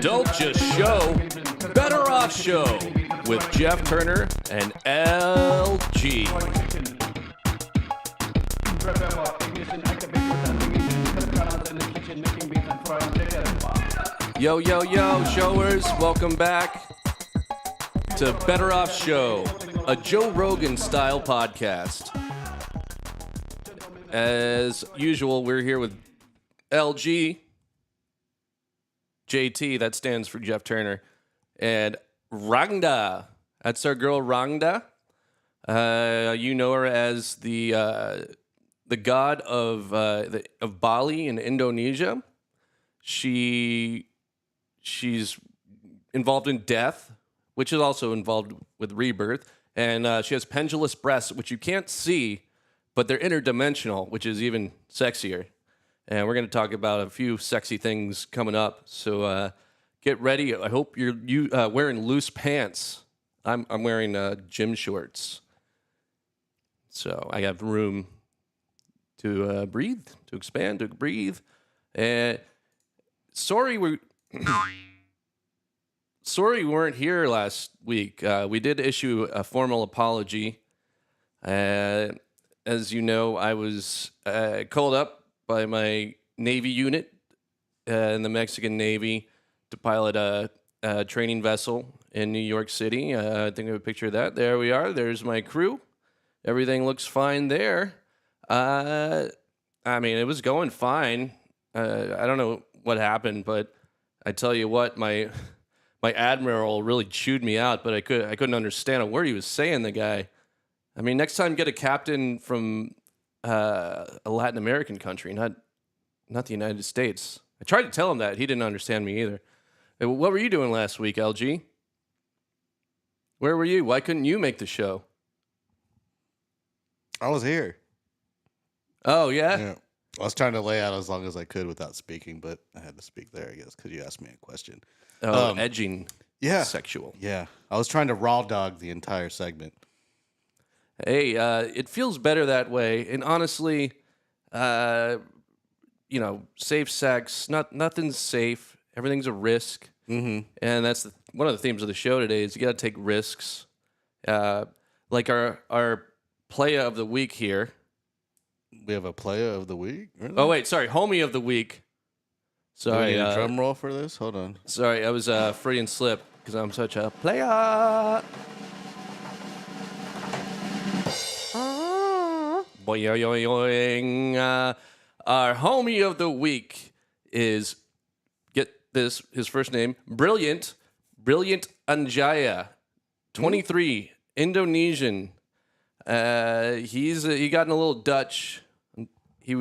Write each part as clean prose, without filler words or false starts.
Don't Just Show, Better Off Show with Jeff Turner and LG. Yo, yo, yo, showers, welcome back to Better Off Show, a Joe Rogan style podcast. As usual, we're here with LG, JT, that stands for Jeff Turner, and Rangda. That's our girl Rangda. You know her as the god of Bali in Indonesia. She's involved in death, which is also involved with rebirth, and she has pendulous breasts, which you can't see, but they're interdimensional, which is even sexier. And we're going to talk about a few sexy things coming up. So get ready. I hope you're wearing loose pants. I'm wearing gym shorts. So I have room to breathe, to expand, to breathe. Sorry we weren't here last week. We did issue a formal apology. As you know, I was called up by my Navy unit in the Mexican Navy to pilot a training vessel in New York City. I think I have a picture of that. There we are. There's my crew. Everything looks fine there. I mean, it was going fine. I don't know what happened, but I tell you what, my admiral really chewed me out, but I couldn't understand a word he was saying, the guy. I mean, next time get a captain from a Latin American country, not the United States. I tried to tell him that. He didn't understand me either. What were you doing last week, LG? Where were you? Why couldn't you make the show? I was here. Oh, yeah? Yeah. I was trying to lay out as long as I could without speaking, but I had to speak there, I guess, because you asked me a question. Oh, edging. Yeah. Sexual. Yeah. I was trying to raw dog the entire segment. Hey, it feels better that way. And honestly, safe sex, nothing's safe. Everything's a risk. Mm-hmm. And that's one of the themes of the show today is you got to take risks. Like our playa of the week here. We have a playa of the week? Really? Oh, wait, sorry. Homie of the week. Sorry. Do we need a drum roll for this? Hold on. Sorry, I was Freudian slip because I'm such a playa. Boing. Our homie of the week is, get this, his first name, Brilliant Anjaya, 23, Indonesian. He got in a little Dutch. He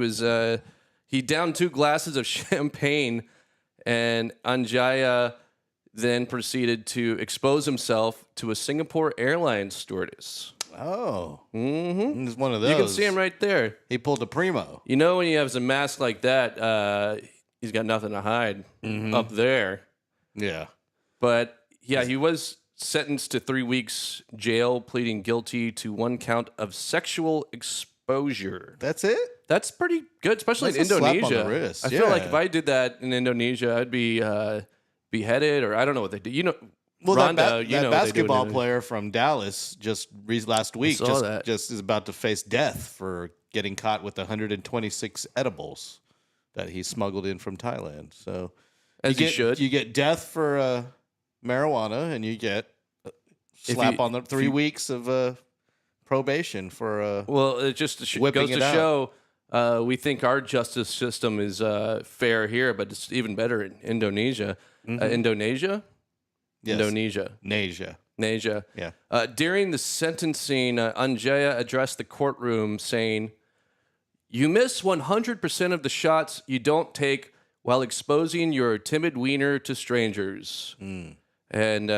downed 2 glasses of champagne, and Anjaya then proceeded to expose himself to a Singapore Airlines stewardess. Oh. Mm-hmm. He's one of those. You can see him right there. He pulled a primo. You know when you have a mask like that, he's got nothing to hide up there. Yeah. But, yeah, he was sentenced to 3 weeks jail, pleading guilty to 1 count of sexual exposure. That's it? That's pretty good, especially That's in a slap Indonesia. on the wrist. I feel like if I did that in Indonesia, I'd be beheaded, or I don't know what they do. You know, well, Rhonda, that basketball player from Dallas just last week just is about to face death for getting caught with 126 edibles that he smuggled in from Thailand. So, as you should, you get death for marijuana, and you get slap on the 3 weeks of probation for. Well, it just goes to show. We think our justice system is fair here, but it's even better in Indonesia. Mm-hmm. Indonesia? Yes. Indonesia. Yeah. During the sentencing, Anjaya addressed the courtroom saying, "You miss 100% of the shots you don't take while exposing your timid wiener to strangers." Mm. And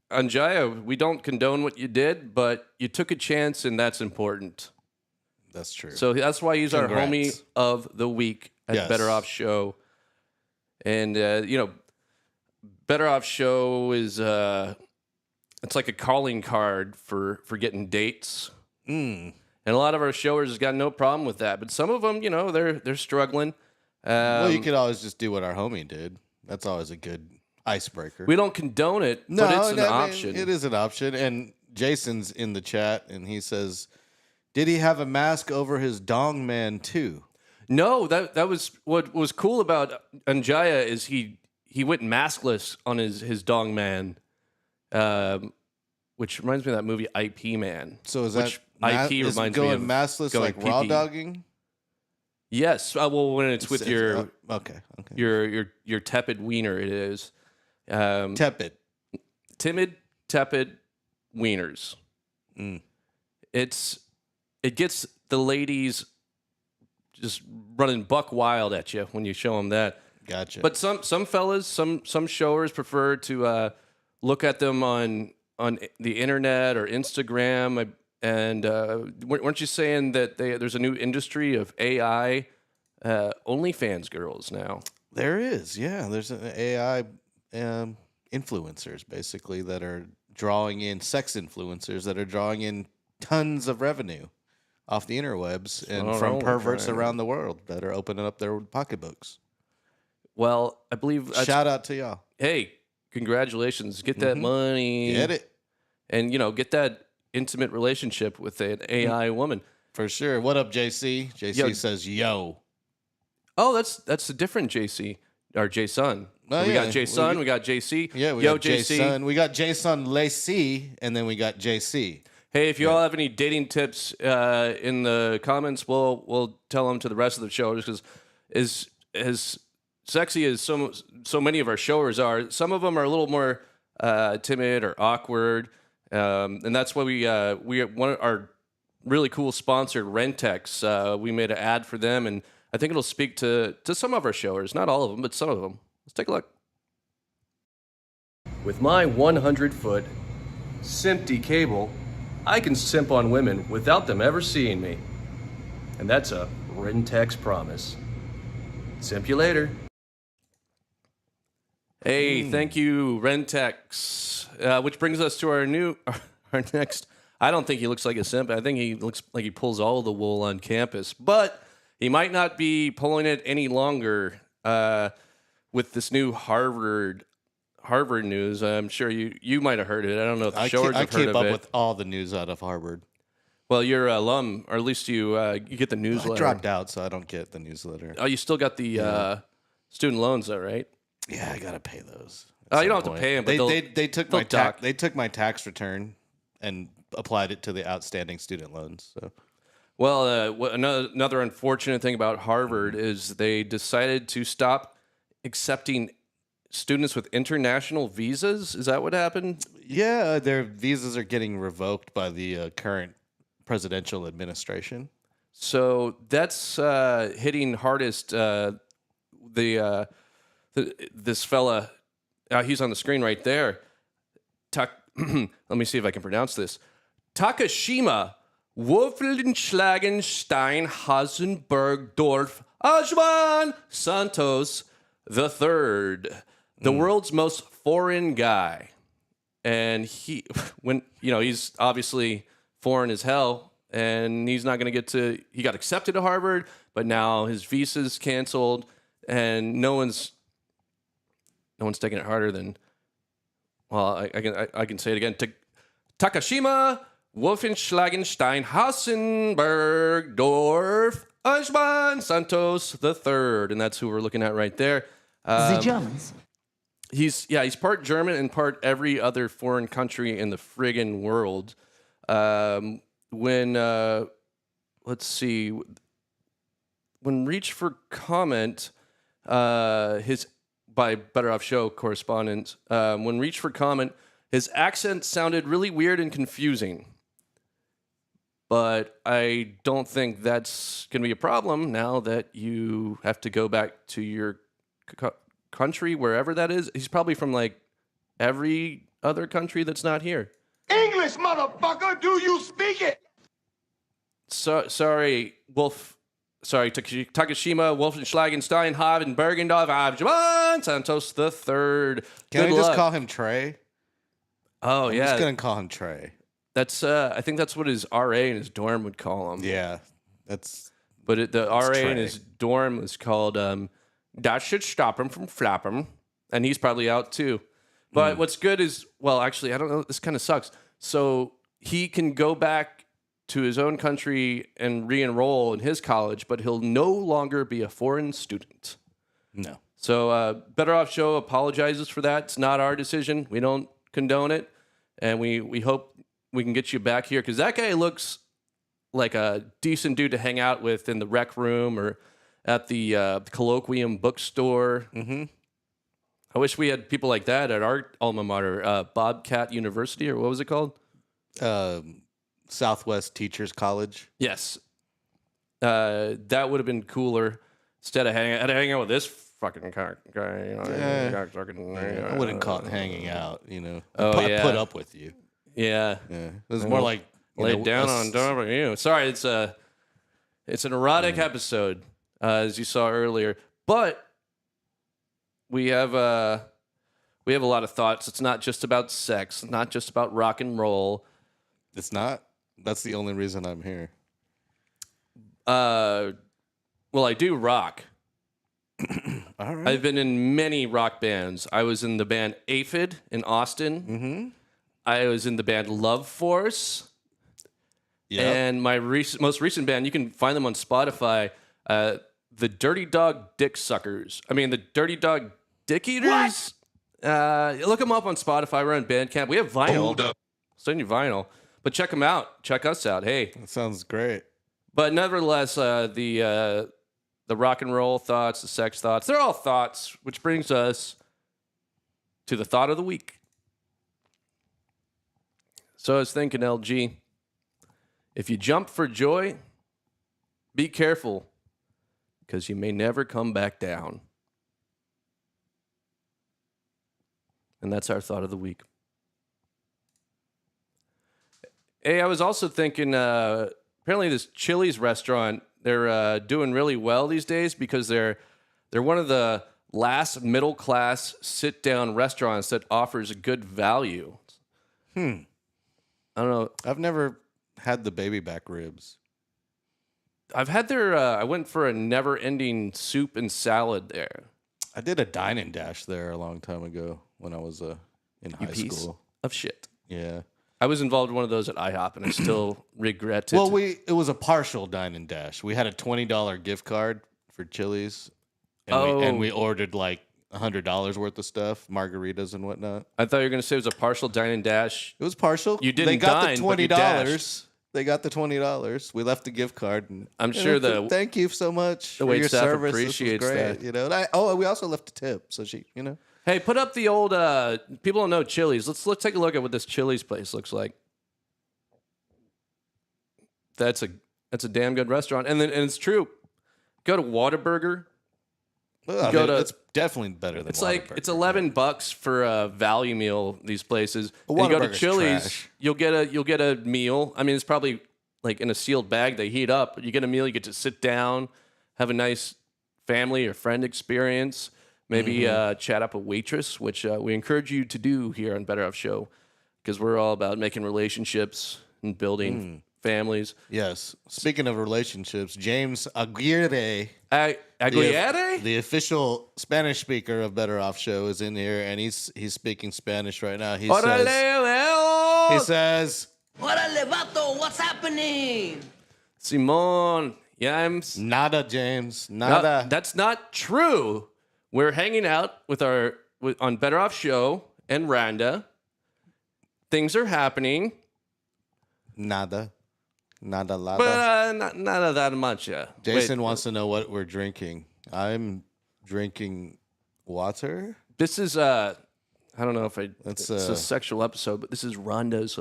Anjaya, we don't condone what you did, but you took a chance, and that's important. That's true. So that's why he's our homie of the week at Better Off Show. And, Better Off Show is, it's like a calling card for getting dates. Mm. And a lot of our showers has got no problem with that. But some of them, they're struggling. Well, you could always just do what our homie did. That's always a good icebreaker. We don't condone it, but it's an option. It is an option. And Jason's in the chat, and he says, did he have a mask over his dong man too? No, that was what was cool about Anjaya is he went maskless on his dong man, which reminds me of that movie IP Man. So is that IP reminds me of maskless going like raw dogging? Yes. Well, when it's with your okay. your tepid wiener, it is timid, tepid wieners. It gets the ladies just running buck wild at you when you show them that. Gotcha. But some fellas, some showers prefer to look at them on the internet or Instagram. And weren't you saying that there's a new industry of AI OnlyFans girls now? There is, yeah. There's an AI influencers basically that are drawing in sex influencers that are drawing in tons of revenue off the interwebs and from perverts around the world that are opening up their pocketbooks. Well, I believe shout out to y'all. Hey, congratulations! Get that money. Get it, and get that intimate relationship with an AI woman for sure. What up, JC? JC says, "Yo." Oh, that's a different JC or Jason. Oh, we got Jason, we got JC. Yeah, we got Jason. We got Jason Lacey, and then we got JC. Hey, if you all have any dating tips in the comments, we'll tell them to the rest of the show. Just because as sexy as so many of our showers are, some of them are a little more timid or awkward, and that's why we want our really cool sponsor Rentex. We made an ad for them, and I think it'll speak to some of our showers, not all of them, but some of them. Let's take a look. With my 100-foot SIMPty cable, I can simp on women without them ever seeing me. And that's a Rentex promise. Simp you later. Hey, thank you, Rentex. Which brings us to our next. I don't think he looks like a simp. I think he looks like he pulls all the wool on campus. But he might not be pulling it any longer with this new Harvard news. I'm sure you might have heard it. I don't know if the showers have heard of it. I keep up with all the news out of Harvard. Well, you're an alum, or at least you get the newsletter. I dropped out, so I don't get the newsletter. Oh, you still got the student loans, though, right? Yeah, I gotta pay those. Oh, you don't have to pay them. But they took my tax return and applied it to the outstanding student loans. So. Well, another unfortunate thing about Harvard is they decided to stop accepting students with international visas. Is that what happened? Yeah, their visas are getting revoked by the current presidential administration. So that's hitting hardest this fella. He's on the screen right there. Let me see if I can pronounce this. Takashima Wolfenschlagenstein Hasenbergdorf Ajman Santos the Third, the world's most foreign guy. And he's obviously foreign as hell, and he's not going to get to. He got accepted to Harvard, but now his visa's canceled, and no one's taking it harder than. Well, I can say it again. Takashima Wolfenschlagenstein Hasenbergdorf Ajman Santos the Third, and that's who we're looking at right there. The Germans. He's part German and part every other foreign country in the friggin' world. When Reach for Comment, by Better Off Show correspondent, when Reach for Comment, his accent sounded really weird and confusing. But I don't think that's going to be a problem now that you have to go back to your country, wherever that is. He's probably from like every other country that's not here. English, motherfucker, do you speak it? Sorry, Takashima Wolfenschlagenstein Haben Bergendorf Abjaman Santos the Third. Can I just call him Trey? Oh, I'm just gonna call him Trey. That's I think that's what his RA in his dorm would call him. Yeah, that's. But the RA Trey. in his dorm was called "That should stop him from flapping." and he's probably out too. But what's good is, well, actually, I don't know. This kind of sucks. So he can go back to his own country and re-enroll in his college, but he'll no longer be a foreign student. No. So Better Off Show apologizes for that. It's not our decision. We don't condone it. And we hope we can get you back here, because that guy looks like a decent dude to hang out with in the rec room or at the Colloquium bookstore. Mm-hmm. I wish we had people like that at our alma mater, Bobcat University, or what was it called? Southwest Teachers College. Yes. That would have been cooler. Instead of hanging out with this fucking guy. I wouldn't call it hanging out, Oh, Put up with you. Yeah. Yeah. It was more like Laid down on top of you. Sorry, it's an erotic episode, as you saw earlier. But we have a lot of thoughts. It's not just about sex, not just about rock and roll. It's not. That's the only reason I'm here. Well, I do rock. All right. I've been in many rock bands. I was in the band Aphid in Austin. Mm-hmm. I was in the band Love Force. Yeah. And my most recent band, you can find them on Spotify, the Dirty Dog Dick Suckers. I mean, the Dirty Dog Dick Eaters. Look them up on Spotify. We're on Bandcamp. We have vinyl. Hold up. Send you vinyl. But check them out. Check us out. Hey. That sounds great. But nevertheless, the rock and roll thoughts, the sex thoughts, they're all thoughts, which brings us to the thought of the week. So I was thinking, LG, if you jump for joy, be careful, because you may never come back down. And that's our thought of the week. Hey, I was also thinking, apparently this Chili's restaurant, they're doing really well these days because they're one of the last middle class sit down restaurants that offers a good value. I don't know. I've never had the baby back ribs. I've had their. I went for a never ending soup and salad there. I did a dine and dash there a long time ago when I was in high Piece school. of shit. Yeah. I was involved in one of those at IHOP, and I still regret it. Well, it was a partial dine and dash. We had a $20 gift card for Chili's, and we ordered like $100 worth of stuff, margaritas and whatnot. I thought you were going to say it was a partial dine and dash. It was partial. You didn't They got dine, the but you $20. They got the $20. We left the gift card, and I'm sure thank you so much the for wait your staff service. appreciates this was great, that. And we also left a tip, so she. Hey, put up the old. People don't know Chili's. Let's take a look at what this Chili's place looks like. That's a damn good restaurant, and it's true. Go to Whataburger. Well, it's definitely better than. It's like Whataburger. it's $11 for a value meal. These places. Well, And you go to Whataburger's Chili's, trash. you'll get a meal. I mean, it's probably like in a sealed bag. They heat up. You get a meal. You get to sit down, have a nice family or friend experience. Maybe chat up a waitress, which we encourage you to do here on Better Off Show, because we're all about making relationships and building families. Yes. Speaking of relationships, James Aguirre, Aguirre? the official Spanish speaker of Better Off Show, is in here, and he's speaking Spanish right now. He says, Órale, vato, what's happening? Simon, James. "Nada, James, No, nada." that's not true. We're hanging out on Better Off Show and Randa. Things are happening, Nada, lada. but not that much. Jason wants to know what we're drinking. I'm drinking water. This is I don't know if That's, it's a sexual episode, but this is Ronda's.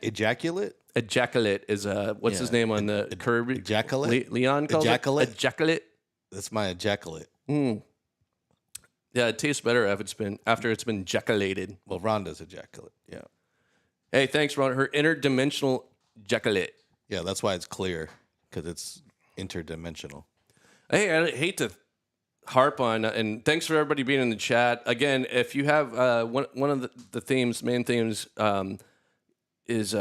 Ejaculate? Ejaculate is what's his name on the curb? Ejaculate? Leon calls Ejaculate? it ejaculate. That's my ejaculate. Yeah, it tastes better after it's been ejaculated. Well, Rhonda's ejaculate. Yeah. Hey, thanks, Ron. Her interdimensional ejaculate. Yeah, that's why it's clear, because it's interdimensional. Hey, I hate to harp on, and thanks for everybody being in the chat. Again, if you have one of the main themes is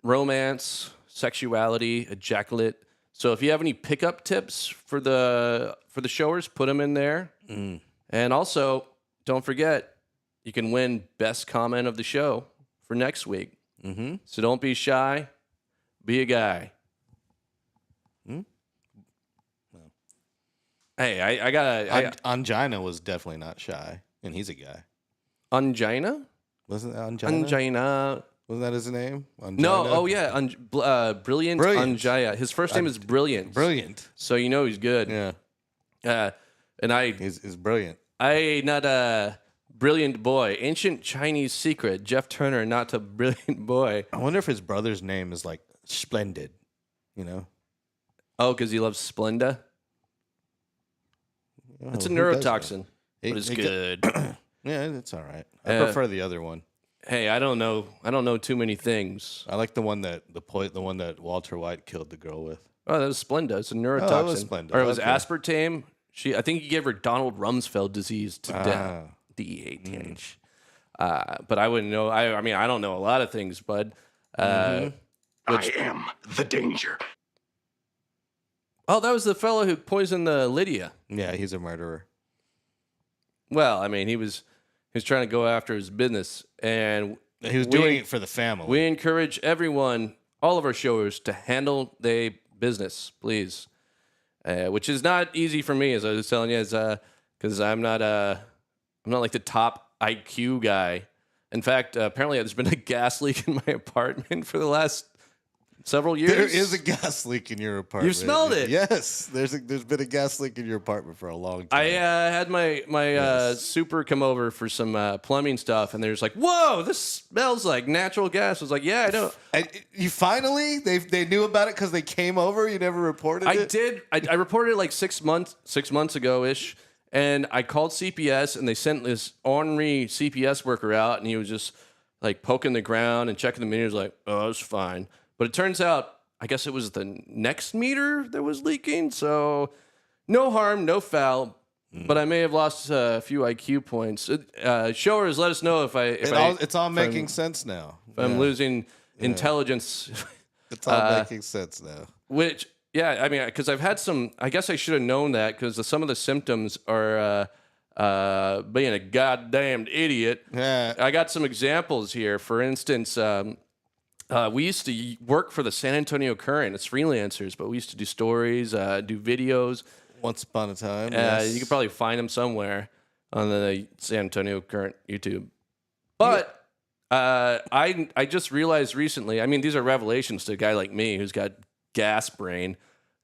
romance, sexuality, ejaculate, So if you have any pickup tips for the showers, put them in there. And also, don't forget, you can win best comment of the show for next week. So don't be shy. Be a guy. Hey, I gotta... Angina was definitely not shy, and he's a guy. Angina? Wasn't that Angina? Angina. Wasn't that his name? Angina? No, oh yeah, Brilliant Brilliant. Angina. His first name is Brilliant. Brilliant. So you know he's good. Yeah. And He's brilliant. I not a brilliant boy. Ancient Chinese secret. Jeff Turner, not a brilliant boy. I wonder if his brother's name is like Splendid, you know? Oh, because he loves Splenda? It's a who does neurotoxin, that? but it's It- good. Yeah, it's all right. I prefer the other one. Hey, I don't know too many things. I like the one that the one that Walter White killed the girl with. Oh, that was Splenda. It's a neurotoxin. that was Splenda. Or it was Okay. aspartame. I think he gave her Donald Rumsfeld disease to death. DEATH. But I wouldn't know. I mean, I don't know a lot of things, bud. I am the danger. Oh, that was the fellow who poisoned the Lydia. Yeah, he's a murderer. Well, I mean, he was trying to go after his business, and He was doing it for the family. we encourage everyone, all of our showers, to handle their business, please. Which is not easy for me, as I was telling you, because I'm not like the top IQ guy. In fact, apparently there's been a gas leak in my apartment for the last several years. There is a gas leak in your apartment. You smelled it. Yes, there's been a gas leak in your apartment for a long time. I had my super come over for some plumbing stuff, and they're just like, "Whoa, this smells like natural gas." I was like, "Yeah, I know." And you finally they knew about it because they came over. You never reported I it. did. I reported it like 6 months ago ish, and I called CPS, and they sent this ornery CPS worker out, and he was just like poking the ground and checking the meters, like, "Oh, it's fine." But it turns out, I guess it was the next meter that was leaking. So no harm, no foul. But I may have lost a few IQ points. Showers, let us know if It's all making sense now. I'm losing intelligence. It's all making sense now. Which, yeah, I mean, because I've had some. I guess I should have known that because some of the symptoms are being a goddamned idiot. Yeah. I got some examples here. For instance. We used to work for the San Antonio Current. It's freelancers, but we used to do stories, do videos. Once upon a time. Yes. You could probably find them somewhere on the San Antonio Current YouTube. But I just realized recently, I mean, these are revelations to a guy like me who's got gas brain.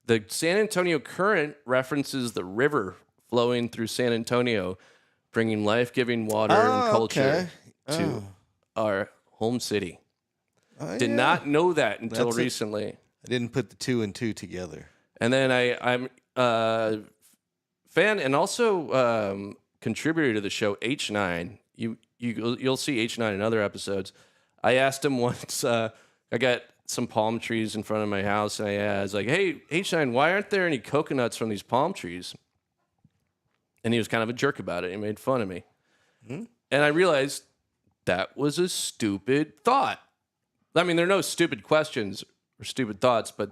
The San Antonio Current references the river flowing through San Antonio, bringing life-giving water and culture to our home city. Did not know that until recently. I didn't put the 2 and 2 together. And then I'm fan and also contributor to the show H9. You'll see H9 in other episodes. I asked him once. I got some palm trees in front of my house, and I was like, "Hey H9, why aren't there any coconuts from these palm trees?" And he was kind of a jerk about it. He made fun of me, and I realized that was a stupid thought. I mean, there are no stupid questions or stupid thoughts, but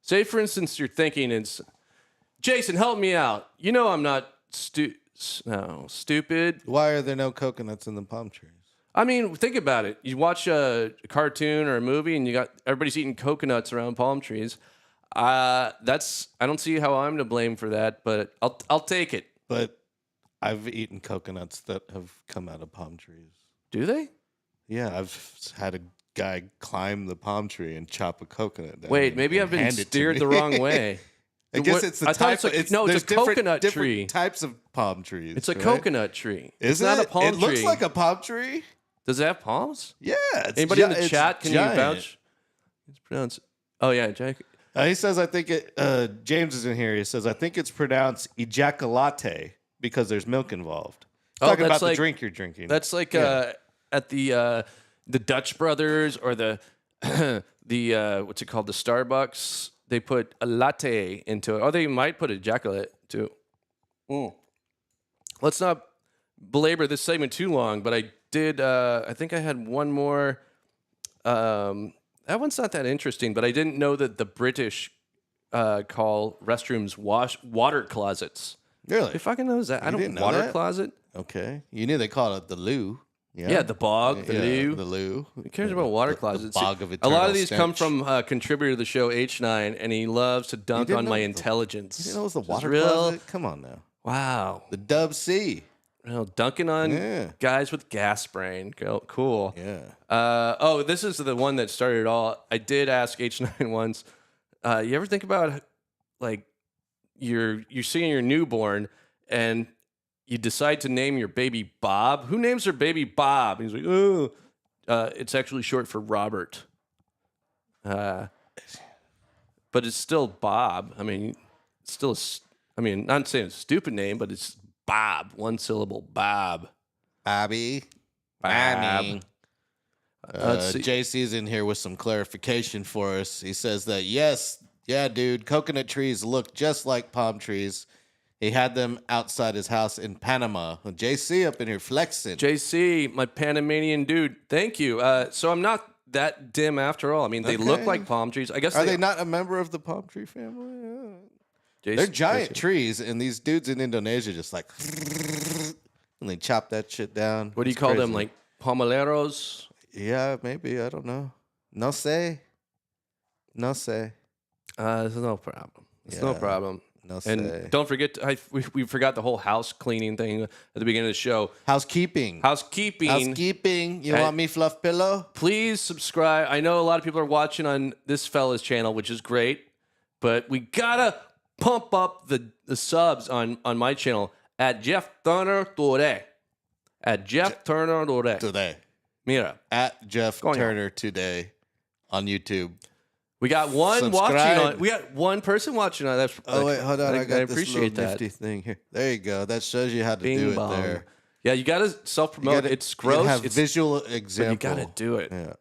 say, for instance, you're thinking, it's, Jason, help me out. You know I'm not stupid. Why are there no coconuts in the palm trees? I mean, think about it. You watch a cartoon or a movie, and you got everybody's eating coconuts around palm trees. I don't see how I'm to blame for that, but I'll take it. But I've eaten coconuts that have come out of palm trees. Do they? Yeah, I've had a guy climb the palm tree and chop a coconut down. Wait, maybe I've been steered the wrong way. I guess it's the I thought type. it's There's a coconut different tree. Types of palm trees. It's a right? coconut tree. Is it's not a palm It tree. looks like a palm tree. Does it have palms? Yeah. It's Anybody in the it's chat? Can giant. you vouch? It's pronounced. Oh yeah, Jack. He says, I think it. James is in here. He says, I think it's pronounced ejaculate because there's milk involved. Talking about the drink you're drinking. That's like at the Dutch Brothers or the what's it called, the Starbucks. They put a latte into it, or they might put ejaculate too. Let's not belabor this segment too long, but I did. I think I had one more. That one's not that interesting, but I didn't know that the British call restrooms water closets. Really? Who fucking knows that? I don't didn't know water that? closet. Okay. You knew they called it the loo. Yeah, the bog, the loo. The loo. Who cares about water The closets? bog of A eternal lot of these come stench. from a contributor to the show, H9, and he loves to dunk didn't on know my the- intelligence. You didn't know it was the Which is water real. closet? Come on now. Wow. The Dub C. Well, dunking on Yeah. guys with gas brain. Cool. Yeah. This is the one that started it all. I did ask H9 once. You ever think about like you're seeing your newborn and you decide to name your baby Bob? Who names their baby Bob? And he's like, oh, it's actually short for Robert. But it's still Bob. I mean, it's still. Not saying it's a stupid name, but it's Bob. One syllable, Bob. Bobby. Bob. Let's see. JC's in here with some clarification for us. He says that, yes, yeah, dude, coconut trees look just like palm trees. He had them outside his house in Panama. Well, JC up in here flexing. JC, my Panamanian dude. Thank you. So I'm not that dim after all. I mean, they look Okay. like palm trees. I guess Are they not a member of the palm tree family? Yeah. They're giant trees, and these dudes in Indonesia just like, and they chop that shit down. What do you It's call them? crazy. Like pomeleros? Yeah, maybe. I don't know. No sé. No sé. There's no problem. It's no Yeah. problem. No And sé. don't forget, we forgot the whole house cleaning thing at the beginning of the show. Housekeeping. Housekeeping. Housekeeping. You Hey. want me fluff pillow? Please subscribe. I know a lot of people are watching on this fella's channel, which is great, but we gotta pump up the subs on my channel at Jeff Turner Today. At Jeff Turner Today. Today. Mira, At Jeff Coño. Turner today on YouTube. we got one Subscribe. watching on. We got one person watching on. That's Oh, wait, hold on. I got this appreciate little that. nifty thing here. There you go. That shows you how to Bing do it bong. there. Yeah, you gotta self You promote. gotta- It's you gotta gross. have It's, visual but example. you gotta do it. Yeah.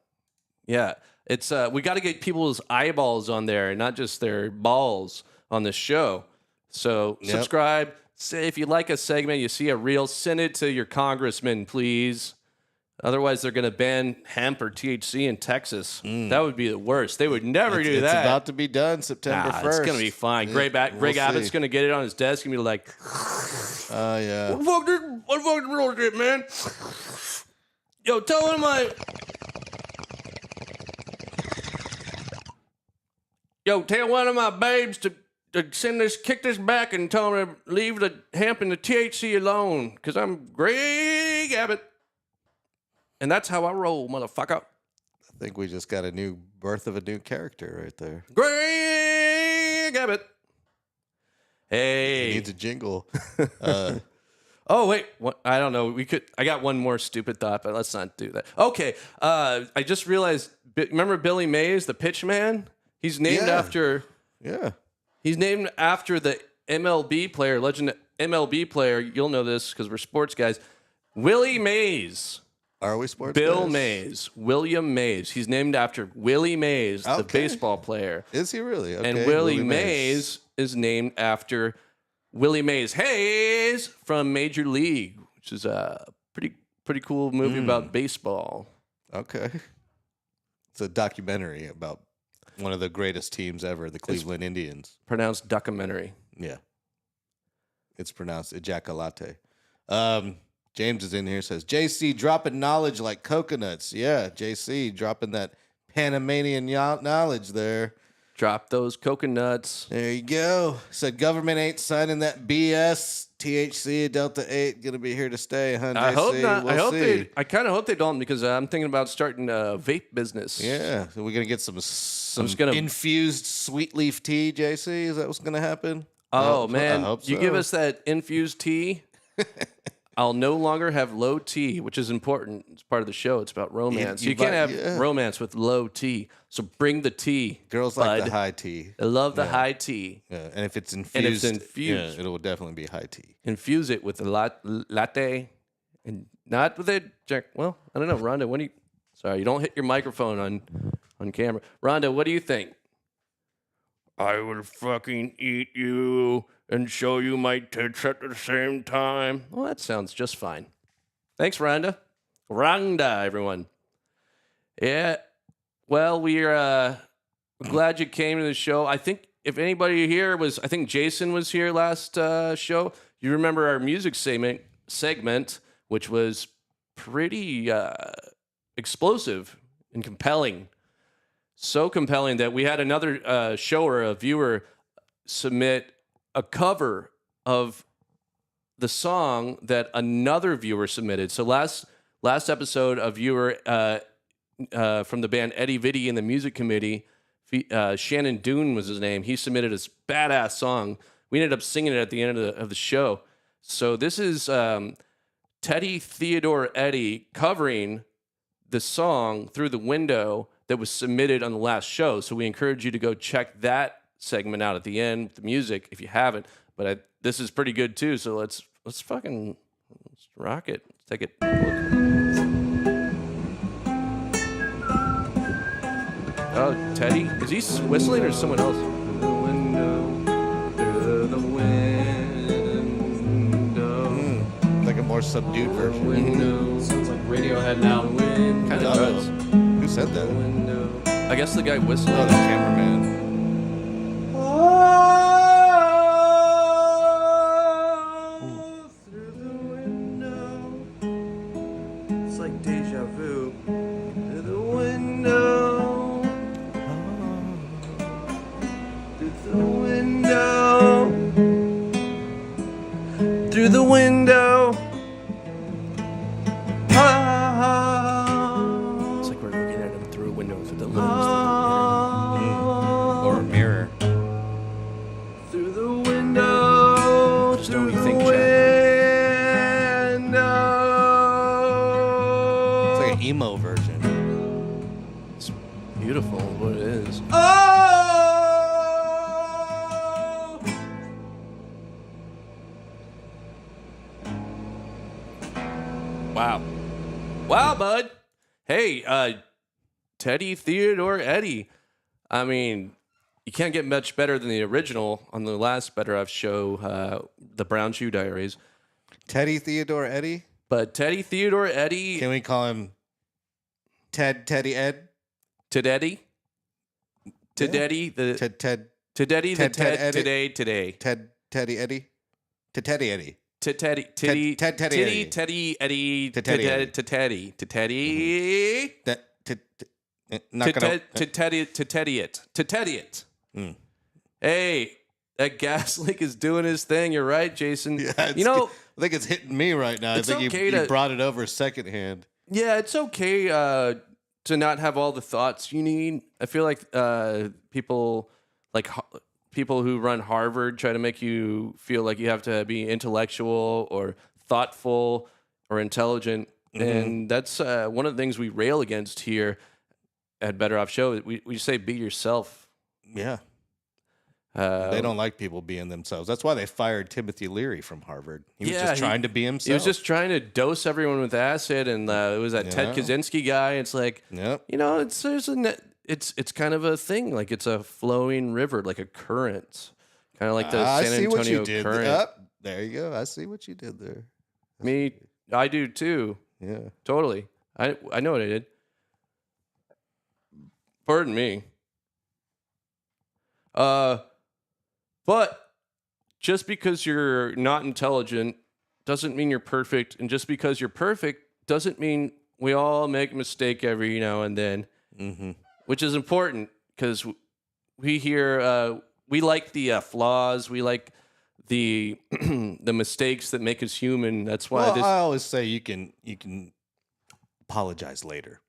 Yeah, it's we got to get people's eyeballs on there, and not just their balls on the show. So Yep. subscribe. Say if you like a segment, you see a reel, send it to your congressman, please. Otherwise, they're going to ban hemp or THC in Texas. That would be the worst. They would never do It's that. about to be done September 1st. It's going to be fine. Yeah, Greg Abbott's see. going to get it on his desk and be like, Oh, yeah. what the fuck bullshit, man? Yo, tell one of my... Yo, tell one of my babes to kick this back and tell them to leave the hemp and the THC alone, because I'm Greg Abbott. And that's how I roll, motherfucker. I think we just got a new birth of a new character right there. Greg Abbott. Hey. He needs a jingle. Oh wait, what, I don't know. I got one more stupid thought, but let's not do that. Okay, I just realized. Remember Billy Mays, the pitch man? He's named Yeah. after. Yeah. He's named after the MLB player, legend MLB player. You'll know this because we're sports guys. Willie Mays. Are we sports Bill guys? Mays. William Mays. He's named after Willie Mays, the Okay. baseball player. Is he really? Okay. And Willie Mays is named after Willie Mays Hayes from Major League, which is a pretty cool movie about baseball. Okay. It's a documentary about one of the greatest teams ever, the Cleveland Indians. Pronounced documentary. Yeah. It's pronounced ejaculate. James is in here, says, JC dropping knowledge like coconuts. Yeah, JC dropping that Panamanian knowledge there. Drop those coconuts. There you go. Said government ain't signing that BS. THC, Delta 8, going to be here to stay, huh, JC? I hope not. We'll see. I kind of hope they don't, because I'm thinking about starting a vape business. Yeah, so we're going to get some just gonna- infused sweet leaf tea, JC? Is that what's going to happen? Oh I man, hope you so. give us that infused tea. I'll no longer have low T, which is important. It's part of the show. It's about romance. you You can't buy- have yeah. romance with low T. So bring the tea. Girls bud. like the high tea. I love the high tea. Yeah, and if it's infused, infused. yeah, it'll definitely be high tea. Infuse it with a latte, and not with it. Well, I don't know, Rhonda. What do you? Sorry, you don't hit your microphone on camera. Rhonda, what do you think? I will fucking eat you and show you my tits at the same time. Well, that sounds just fine. Thanks, Rhonda. Rhonda, everyone. Yeah. Well, we're glad you came to the show. I think if anybody here was, I think Jason was here last show. You remember our music segment, which was pretty explosive and compelling. So compelling that we had another shower, a viewer, submit a cover of the song that another viewer submitted. So last episode, a viewer from the band Eddie Viddy and the music committee, Shannon Doon was his name. He submitted a badass song. We ended up singing it at the end of the show. So this is Teddy Theodore Eddie covering the song Through the Window that was submitted on the last show. So we encourage you to go check that segment out at the end with the music if you haven't. But this is pretty good too. So let's rock it. Let's take it. Oh, Teddy, is he whistling or someone else? Through the window. Like a more subdued version. Sounds like Radiohead now. Kind of does. Who said that? I guess the guy whistling. Oh, the cameraman. Through the window. It's like deja vu. Through the window. Through the window. Through the window. It's like we're looking at him through a window through the lens. Or a mirror. Through the window. Just don't you think, window. It's like an emo version. It's beautiful, what it is. Oh! Wow, bud. Hey, Teddy Theodore Eddie. I mean, you can't get much better than the original on the last Better Off show, The Brown Shoe Diaries. Teddy Theodore Eddie? But Teddy Theodore Eddie. Can we call him Teddy Ed? Teddy? Teddy? The Ted Teddy the Ted Ted today. Teddy Eddie? Teddy Eddie. Teddy Eddie. Eddie Teddy Eddie. Teddy Not gonna. Teddy it. Hey, that gas leak is doing his thing. You're right, Jason. Yeah, I think it's hitting me right now. I It's think okay you to- brought it over secondhand. yeah, it's okay to not have all the thoughts you need. I feel like people who run Harvard try to make you feel like you have to be intellectual or thoughtful or intelligent. And that's one of the things we rail against here at Better Off Show. We say be yourself. Yeah. They don't like people being themselves. That's why they fired Timothy Leary from Harvard. He was just trying to be himself. He was just trying to dose everyone with acid, and it was that Ted Kaczynski guy. It's like, Yep. it's kind of a thing. Like it's a flowing river, like a current, kind of like the I San see what Antonio you did. current. There you go. I see what you did there. I do too. Yeah. Totally. I know what I did. Pardon me. But just because you're not intelligent doesn't mean you're perfect, and just because you're perfect doesn't mean we all make a mistake every now and then, which is important because we hear we like the flaws, we like the the mistakes that make us human. That's why Well, I always say you can apologize later.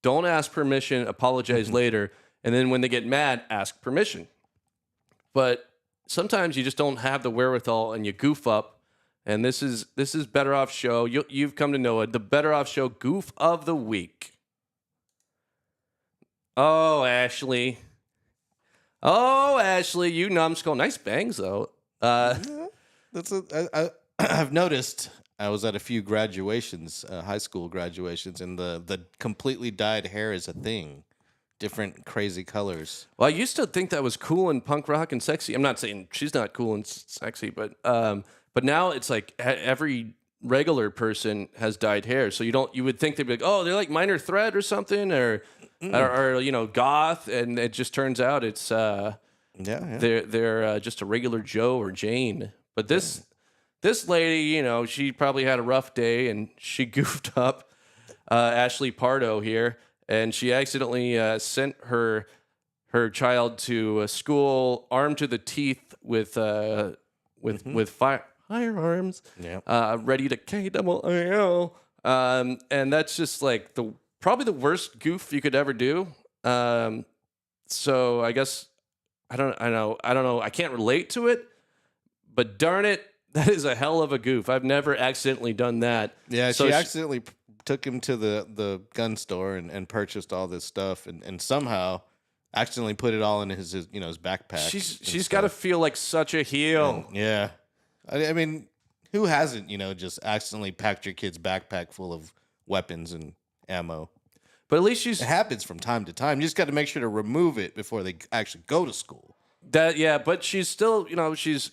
Don't ask permission, apologize later, and then when they get mad, ask permission. But sometimes you just don't have the wherewithal and you goof up. And this is Better Off Show. You've come to know it. The Better Off Show Goof of the Week. Oh, Ashley, you numbskull. Nice bangs though. I've noticed. I was at a few graduations, high school graduations, and the completely dyed hair is a thing. Different crazy colors. Well, I used to think that was cool and punk rock and sexy. I'm not saying she's not cool and sexy, but now it's like every regular person has dyed hair. So you would think they'd be like, oh, they're like Minor Threat or something, or goth, and it just turns out it's they're just a regular Joe or Jane. But this lady, she probably had a rough day and she goofed up Ashley Pardo here, and she accidentally sent her child to school armed to the teeth with firearms, ready to KIIL. And that's just like probably the worst goof you could ever do. So I guess I don't know. I can't relate to it, but darn it, that is a hell of a goof. I've never accidentally done that. Yeah, so she accidentally took him to the gun store and purchased all this stuff and somehow accidentally put it all in his backpack. She's got to feel like such a heel. Yeah. I mean, who hasn't, just accidentally packed your kid's backpack full of weapons and ammo? But at least it happens from time to time. You just got to make sure to remove it before they actually go to school. But she's still, she's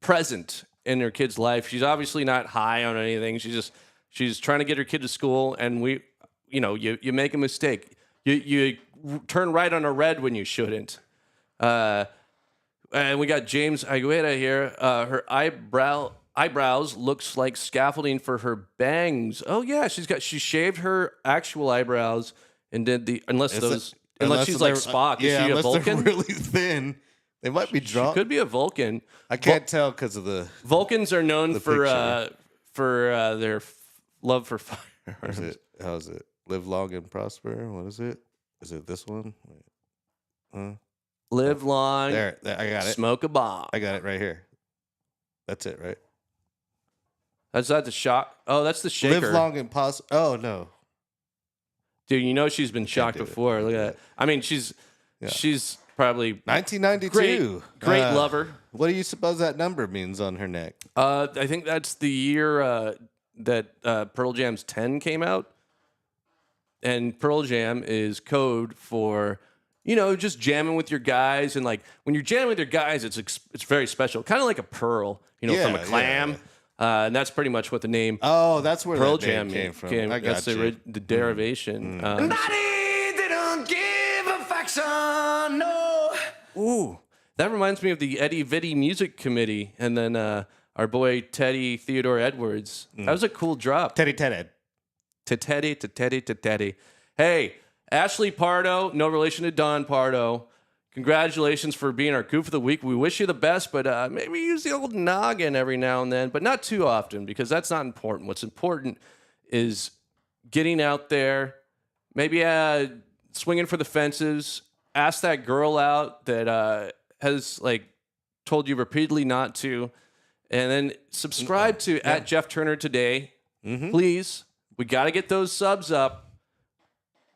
present in her kid's life. She's obviously not high on anything. She's trying to get her kid to school, and you make a mistake. You turn right on a red when you shouldn't. And we got James Aguilera here. Her eyebrows looks like scaffolding for her bangs. Oh yeah, she shaved her actual eyebrows and did unless she's like Spock. Is she a Vulcan? They're really thin. They might be drunk. She could be a Vulcan. I can't tell because of the Vulcans are known for their love for fire. How's it? Live long and prosper. What is it? Is it this one? Wait. Live long. There, I got it. Smoke a bomb. I got it right here. That's it, right? That's not the shock. Oh, that's the shaker. Live long and prosper. Oh no, dude! She's been shocked before. Look at that. I mean, she's probably 1992. Great lover. What do you suppose that number means on her neck? I think that's the year that Pearl Jam's 10 came out, and Pearl Jam is code for just jamming with your guys, and like when you're jamming with your guys, it's very special, kind of like a pearl, from a clam. And that's pretty much what the name. Oh, that's where Pearl that name Jam came from. I got the derivation. They don't give a faction, no. Ooh, that reminds me of the Eddie Vitty Music Committee, and then our boy Teddy Theodore Edwards. That was a cool drop. Teddy. To Teddy. Hey, Ashley Pardo, no relation to Don Pardo. Congratulations for being our goof of the week. We wish you the best, but maybe use the old noggin every now and then, but not too often, because that's not important. What's important is getting out there, maybe swinging for the fences. Ask that girl out that has told you repeatedly not to, and then subscribe to at Jeff Turner Today, please. We got to get those subs up.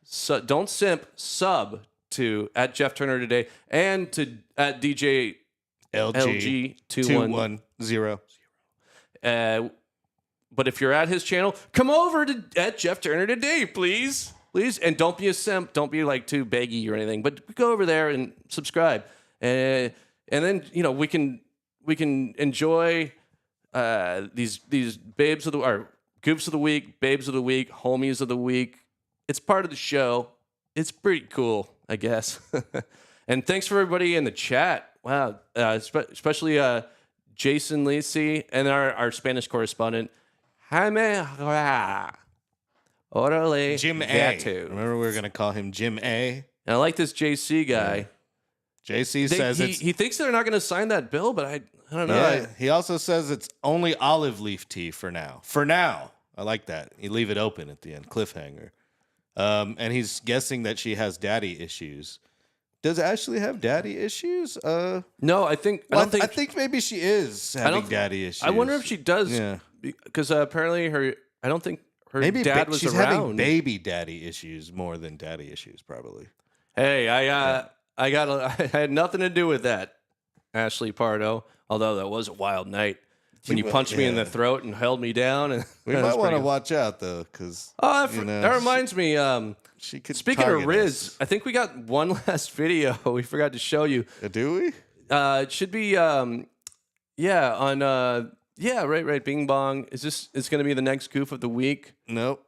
So don't simp. Sub to at Jeff Turner Today and to at DJ LG 210. But if you're at his channel, come over to at Jeff Turner Today, please. And don't be a simp. Don't be too baggy or anything. But go over there and subscribe. And then we can enjoy these babes of the or goofs of the week, babes of the week, homies of the week. It's part of the show. It's pretty cool, I guess. And thanks for everybody in the chat. Wow, especially Jason Lacey and our Spanish correspondent, Jaime Orale Jim A. Gato. Remember, we were going to call him Jim A. And I like this JC guy. Yeah. JC says he thinks they're not going to sign that bill, but I don't know. Yeah, he also says it's only olive leaf tea for now. For now. I like that. You leave it open at the end. Cliffhanger. And he's guessing that she has daddy issues. Does Ashley have daddy issues? No, I think maybe she is having daddy issues. I wonder if she does. Yeah. Because apparently I don't think her maybe dad was she's around. having baby daddy issues more than daddy issues, probably. Hey, I had nothing to do with that, Ashley Pardo. Although that was a wild night when you punched me in the throat and held me down. And we might want to watch out though, because that reminds me. She could. Speaking of Riz, us. I think we got one last video we forgot to show you. Do we? It should be on Yeah, right. Bing bong. Is this? It's going to be the next goof of the week. Nope.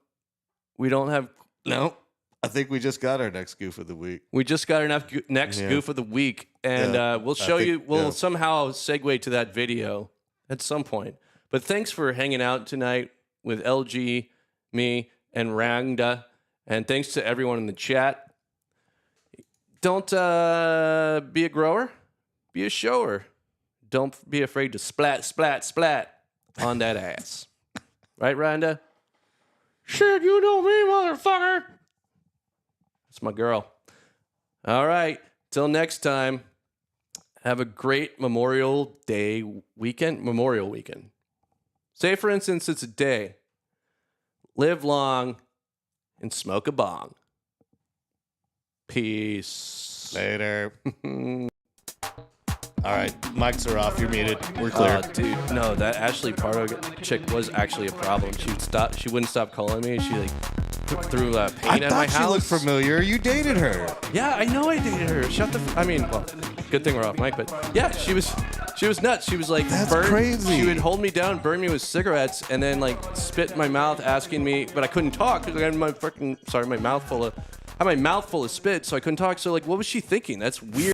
We don't have. Nope. I think we just got our next goof of the week. We just got our next goof of the week, and Yeah, we'll show you. We'll yeah. somehow segue to that video at some point. But thanks for hanging out tonight with LG, me, and Rangda, and thanks to everyone in the chat. Don't be a grower, be a shower. Don't be afraid to splat on that ass. Right, Rhonda? Shit, you know me, motherfucker. That's my girl. All right. Till next time, have a great Memorial weekend. Say, for instance, it's a day. Live long and smoke a bong. Peace. Later. All right, mics are off. You're muted. We're clear. Dude, no, that Ashley Pardo chick was actually a problem. She wouldn't stop calling me. She like threw paint at my I thought house. she looked familiar. You dated her. Yeah, I know I dated her. Well, good thing we're off mic, but yeah, she was nuts. She was like, That's crazy. She would hold me down, burn me with cigarettes, and then like spit in my mouth, asking me, but I couldn't talk because I had my mouth full of spit, so I couldn't talk. So like, what was she thinking? That's weird.